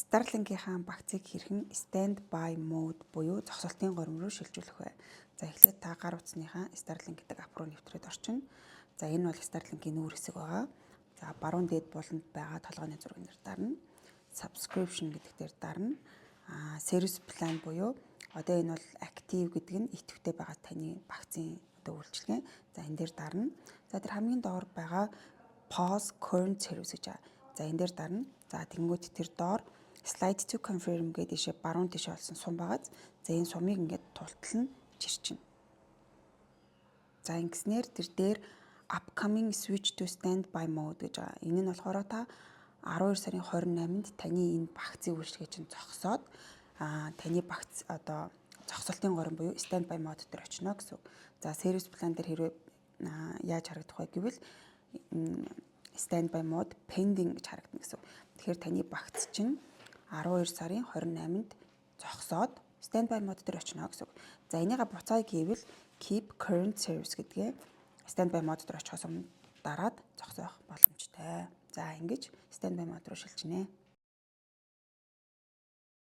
Starlink-ийн багцыг хэрхэн standby mode буюу зогсолтын горим руу шилжүүлэх вэ? За эхлээд та гар утасныхаа Starlink гэдэг апп руу нэвтрээд орчин. За энэ бол Starlink-ийн нүүр хэсэг байгаа. За баруун дээд буланд байгаа толгойн зураг нэр дарна. Subscription гэдэг дээр дарна. Service plan буюу одоо энэ бол active гэдэг нь идэвхтэй байгаа таны багцын одоо үйлчилгээ. За энэ дээр дарна. За тэр хамгийн доор байгаа pause current service гэж байгаа. За энэ дээр дарна. За тэнгуүт тэр доор slide to confirm гэдэг ишээ баруун тишээ олсон сум байгааз. За энэ сумыг ингээд тултал нь чирчин. За ингэснээр тэр дээр upcoming switch to standby mode гэж байгаа. Энэ нь болохоор та 12 сарын 28-нд таны энэ багцын үйлчилгээ чинь зогсоод таны багц одоо зогсолтын горим буюу standby mode дээр очино гэсэн. За service plan дээр хэрвээ яаж харагдах вэ гэвэл standby mode pending гэж харагдана гэсэн. Тэгэхээр таны багц чинь 12 сарын 28-нд зогсоод standby mode дээр очино гэсэн. За энийгээ буцаа гэвэл keep current service гэдгээ standby mode дээр очихоос өмнө дараад зогсоох боломжтой. За ингэж standby mode руу шилжинэ.